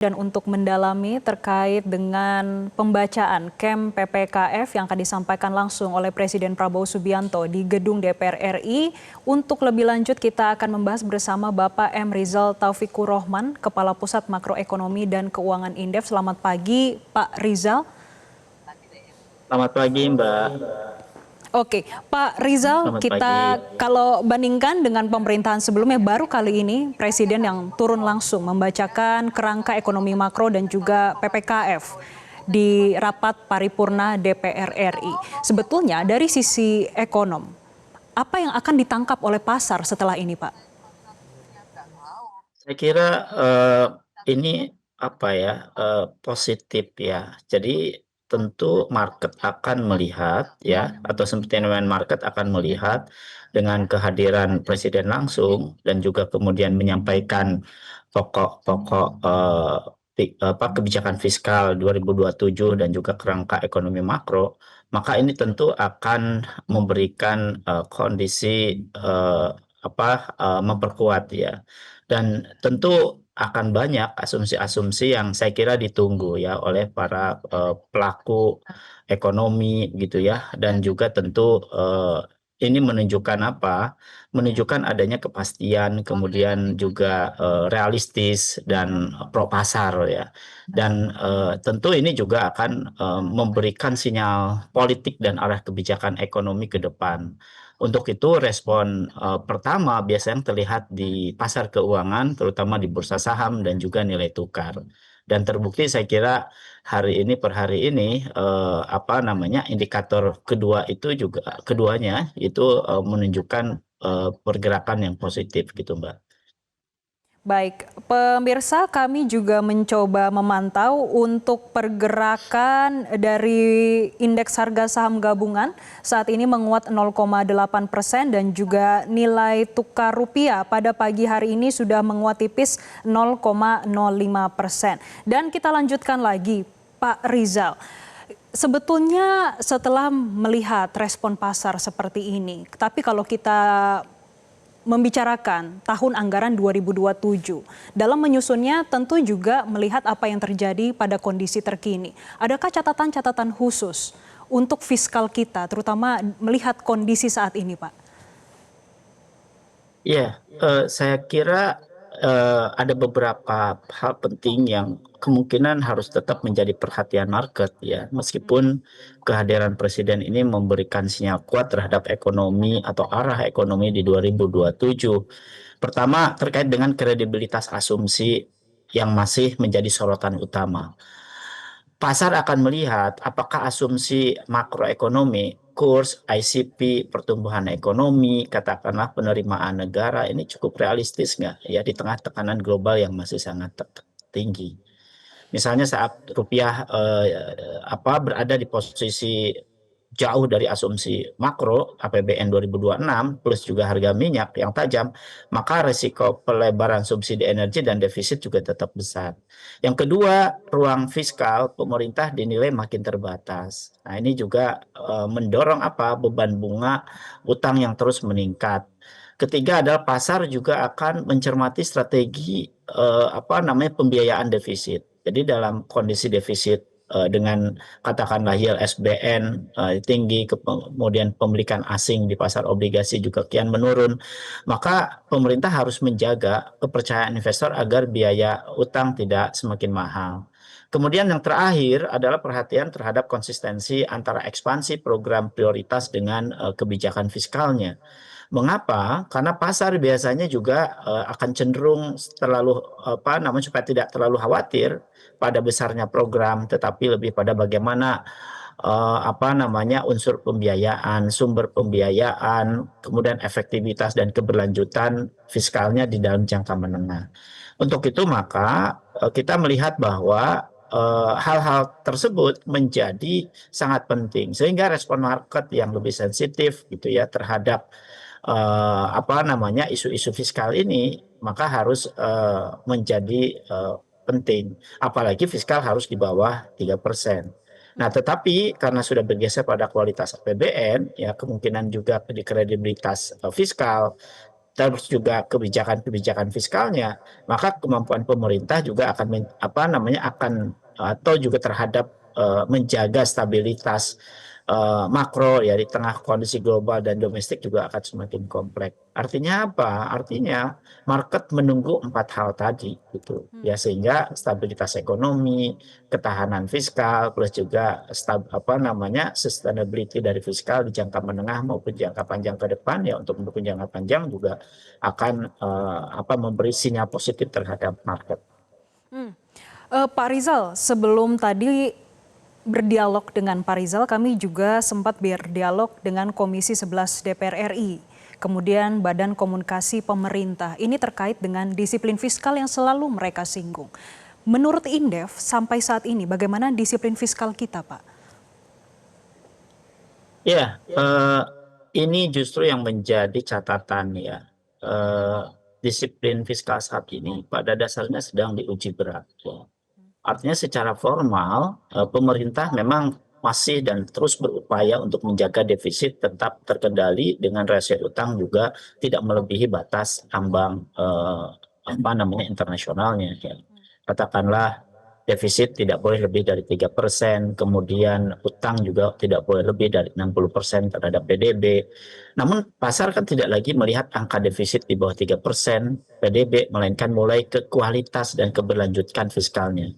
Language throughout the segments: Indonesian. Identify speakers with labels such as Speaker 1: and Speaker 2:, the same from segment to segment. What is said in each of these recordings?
Speaker 1: Dan untuk mendalami terkait dengan pembacaan KEM PPKF yang akan disampaikan langsung oleh Presiden Prabowo Subianto di Gedung DPR RI. Untuk lebih lanjut kita akan membahas bersama Bapak M. Rizal Taufikur Rahman, Kepala Pusat Makroekonomi dan Keuangan Indef. Selamat pagi Pak Rizal.
Speaker 2: Selamat pagi Mbak.
Speaker 1: Oke, Pak Rizal,
Speaker 2: Selamat
Speaker 1: kita
Speaker 2: pagi.
Speaker 1: kalau bandingkan dengan pemerintahan sebelumnya, baru kali ini Presiden yang turun langsung membacakan kerangka ekonomi makro dan juga PPKF di rapat paripurna DPR RI. Sebetulnya dari sisi ekonom, apa yang akan ditangkap oleh pasar setelah ini, Pak?
Speaker 2: Saya kira ini positif ya. Jadi tentu market akan melihat ya, atau sentimen market akan melihat dengan kehadiran presiden langsung dan juga kemudian menyampaikan pokok-pokok kebijakan fiskal 2027 dan juga kerangka ekonomi makro, maka ini tentu akan memberikan kondisi memperkuat ya. Dan tentu akan banyak asumsi-asumsi yang saya kira ditunggu ya oleh para pelaku ekonomi gitu ya, dan juga tentu ini menunjukkan apa? Menunjukkan adanya kepastian, kemudian juga realistis dan pro pasar ya. Dan tentu ini juga akan memberikan sinyal politik dan arah kebijakan ekonomi ke depan. Untuk itu respon pertama biasanya terlihat di pasar keuangan, terutama di bursa saham dan juga nilai tukar. Dan terbukti saya kira per hari ini indikator keduanya itu menunjukkan pergerakan yang positif gitu Mbak.
Speaker 1: Baik, pemirsa, kami juga mencoba memantau untuk pergerakan dari indeks harga saham gabungan saat ini menguat 0,8% dan juga nilai tukar rupiah pada pagi hari ini sudah menguat tipis 0,05%. Dan kita lanjutkan lagi, Pak Rizal. Sebetulnya setelah melihat respon pasar seperti ini, tapi kalau kita membicarakan tahun anggaran 2027. Dalam menyusunnya tentu juga melihat apa yang terjadi pada kondisi terkini. Adakah catatan-catatan khusus untuk fiskal kita, terutama melihat kondisi saat ini, Pak?
Speaker 2: Iya, saya kira ada beberapa hal penting yang kemungkinan harus tetap menjadi perhatian market ya, meskipun kehadiran presiden ini memberikan sinyal kuat terhadap ekonomi atau arah ekonomi di 2027. Pertama, terkait dengan kredibilitas asumsi yang masih menjadi sorotan utama. Pasar akan melihat apakah asumsi makroekonomi, kurs, ICP, pertumbuhan ekonomi, katakanlah penerimaan negara ini cukup realistis nggak ya di tengah tekanan global yang masih sangat tinggi. Misalnya saat rupiah berada di posisi jauh dari asumsi makro APBN 2026 plus juga harga minyak yang tajam, maka risiko pelebaran subsidi energi dan defisit juga tetap besar. Yang kedua, ruang fiskal pemerintah dinilai makin terbatas. Nah, ini juga mendorong beban bunga utang yang terus meningkat. Ketiga adalah pasar juga akan mencermati strategi pembiayaan defisit. Jadi dalam kondisi defisit dengan katakanlah yield SBN tinggi, kemudian pemilikan asing di pasar obligasi juga kian menurun, maka pemerintah harus menjaga kepercayaan investor agar biaya utang tidak semakin mahal. Kemudian yang terakhir adalah perhatian terhadap konsistensi antara ekspansi program prioritas dengan kebijakan fiskalnya. Mengapa? Karena pasar biasanya juga akan cenderung supaya tidak terlalu khawatir pada besarnya program, tetapi lebih pada bagaimana unsur pembiayaan, sumber pembiayaan, kemudian efektivitas dan keberlanjutan fiskalnya di dalam jangka menengah. Untuk itu maka kita melihat bahwa hal-hal tersebut menjadi sangat penting sehingga respon market yang lebih sensitif gitu ya terhadap isu-isu fiskal ini maka harus menjadi penting, apalagi fiskal harus di bawah 3%. Nah, tetapi karena sudah bergeser pada kualitas APBN, ya kemungkinan juga di kredibilitas fiskal terus juga kebijakan-kebijakan fiskalnya, maka kemampuan pemerintah juga akan akan atau juga terhadap menjaga stabilitas makro ya di tengah kondisi global dan domestik juga akan semakin kompleks. Artinya apa? Artinya market menunggu 4 hal tadi gitu ya, sehingga stabilitas ekonomi, ketahanan fiskal, plus juga sustainability dari fiskal di jangka menengah maupun jangka panjang ke depan ya, untuk mendukung jangka panjang juga akan memberi sinyal positif terhadap market.
Speaker 1: Pak Rizal, sebelum tadi berdialog dengan Pak Rizal, kami juga sempat berdialog dengan Komisi 11 DPR RI, kemudian Badan Komunikasi Pemerintah. Ini terkait dengan disiplin fiskal yang selalu mereka singgung. Menurut Indef, sampai saat ini bagaimana disiplin fiskal kita, Pak?
Speaker 2: Ya, ini justru yang menjadi catatan ya. Disiplin fiskal saat ini pada dasarnya sedang diuji berat. Ya. Artinya secara formal pemerintah memang masih dan terus berupaya untuk menjaga defisit tetap terkendali dengan rasio utang juga tidak melebihi batas ambang internasionalnya. Ya. Katakanlah defisit tidak boleh lebih dari 3%, kemudian utang juga tidak boleh lebih dari 60% terhadap PDB. Namun pasar kan tidak lagi melihat angka defisit di bawah 3% PDB, melainkan mulai ke kualitas dan keberlanjutan fiskalnya.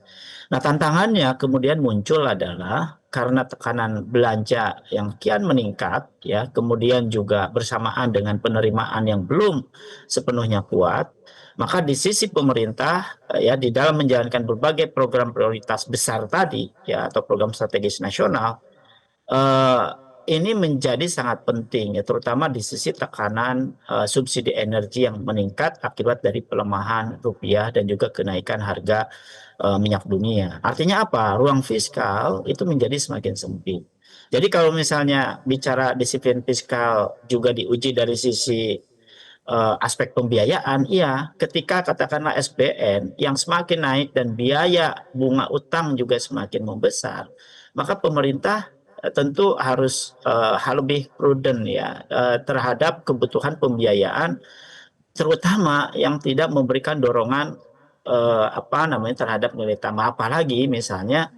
Speaker 2: Nah, tantangannya kemudian muncul adalah karena tekanan belanja yang kian meningkat, ya, kemudian juga bersamaan dengan penerimaan yang belum sepenuhnya kuat, maka di sisi pemerintah ya di dalam menjalankan berbagai program prioritas besar tadi ya atau program strategis nasional eh, ini menjadi sangat penting ya, terutama di sisi tekanan subsidi energi yang meningkat akibat dari pelemahan rupiah dan juga kenaikan harga minyak dunia. Artinya apa? Ruang fiskal itu menjadi semakin sempit. Jadi kalau misalnya bicara disiplin fiskal juga diuji dari sisi aspek pembiayaan, iya, ketika katakanlah SBN yang semakin naik dan biaya bunga utang juga semakin membesar, maka pemerintah tentu harus lebih prudent ya terhadap kebutuhan pembiayaan, terutama yang tidak memberikan dorongan terhadap nilai tambah, apalagi misalnya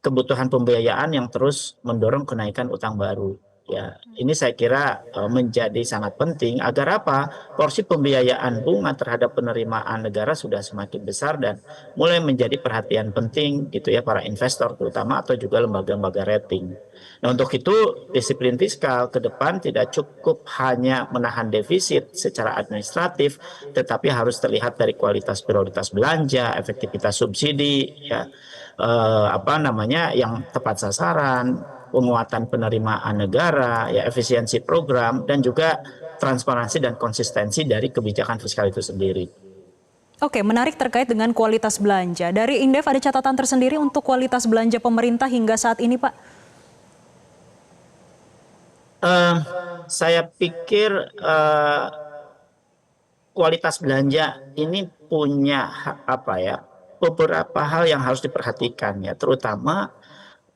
Speaker 2: kebutuhan pembiayaan yang terus mendorong kenaikan utang baru. Ya, ini saya kira menjadi sangat penting agar apa? Porsi pembiayaan bunga terhadap penerimaan negara sudah semakin besar dan mulai menjadi perhatian penting gitu ya para investor terutama atau juga lembaga-lembaga rating. Nah, untuk itu disiplin fiskal ke depan tidak cukup hanya menahan defisit secara administratif, tetapi harus terlihat dari kualitas prioritas belanja, efektivitas subsidi, ya, yang tepat sasaran, penguatan penerimaan negara, ya efisiensi program, dan juga transparansi dan konsistensi dari kebijakan fiskal itu sendiri.
Speaker 1: Oke, menarik terkait dengan kualitas belanja. Dari Indef ada catatan tersendiri untuk kualitas belanja pemerintah hingga saat ini, Pak?
Speaker 2: Saya pikir kualitas belanja ini punya beberapa hal yang harus diperhatikan ya, terutama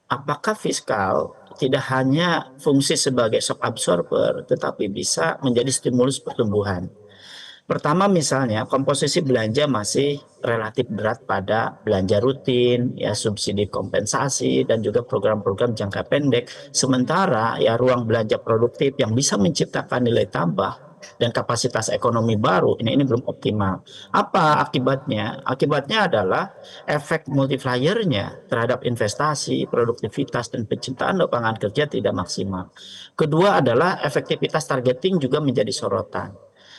Speaker 2: apakah fiskal tidak hanya fungsi sebagai shock absorber, tetapi bisa menjadi stimulus pertumbuhan. Pertama misalnya komposisi belanja masih relatif berat pada belanja rutin, ya subsidi kompensasi dan juga program-program jangka pendek. Sementara ya ruang belanja produktif yang bisa menciptakan nilai tambah dan kapasitas ekonomi baru ini belum optimal. Apa akibatnya? Akibatnya adalah efek multipliernya terhadap investasi, produktivitas dan penciptaan lapangan kerja tidak maksimal. Kedua adalah efektivitas targeting juga menjadi sorotan.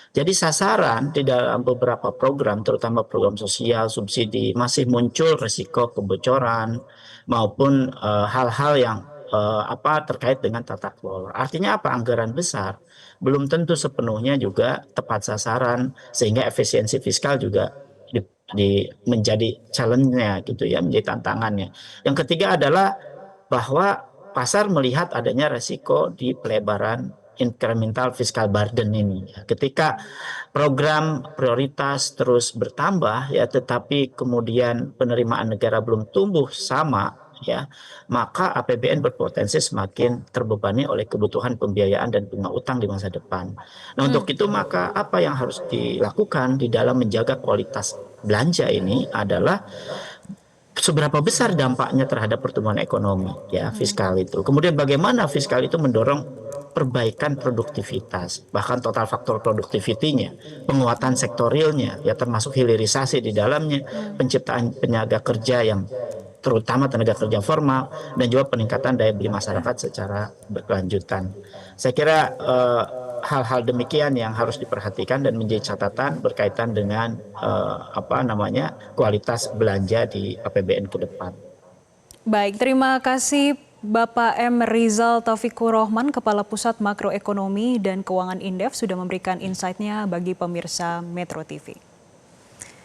Speaker 2: Jadi sasaran di dalam beberapa program, terutama program sosial, subsidi, masih muncul risiko kebocoran maupun hal-hal yang terkait dengan tata kelola. Artinya apa? Anggaran besar belum tentu sepenuhnya juga tepat sasaran, sehingga efisiensi fiskal juga menjadi challenge-nya gitu ya, menjadi tantangannya. Yang ketiga adalah bahwa pasar melihat adanya resiko di pelebaran incremental fiscal burden ini. Ketika program prioritas terus bertambah ya, tetapi kemudian penerimaan negara belum tumbuh sama ya, maka APBN berpotensi semakin terbebani oleh kebutuhan pembiayaan dan bunga utang di masa depan. Nah, untuk itu maka apa yang harus dilakukan di dalam menjaga kualitas belanja ini adalah seberapa besar dampaknya terhadap pertumbuhan ekonomi, ya, fiskal itu. Kemudian bagaimana fiskal itu mendorong perbaikan produktivitas, bahkan total faktor produktivitinya, penguatan sektorilnya, ya, termasuk hilirisasi di dalamnya, penciptaan tenaga kerja yang terutama tenaga kerja formal, dan juga peningkatan daya beli masyarakat secara berkelanjutan. Saya kira hal-hal demikian yang harus diperhatikan dan menjadi catatan berkaitan dengan kualitas belanja di APBN ke depan.
Speaker 1: Baik, terima kasih Bapak M. Rizal Taufikur Rohman, Kepala Pusat Makroekonomi dan Keuangan Indef, sudah memberikan insight-nya bagi pemirsa Metro TV.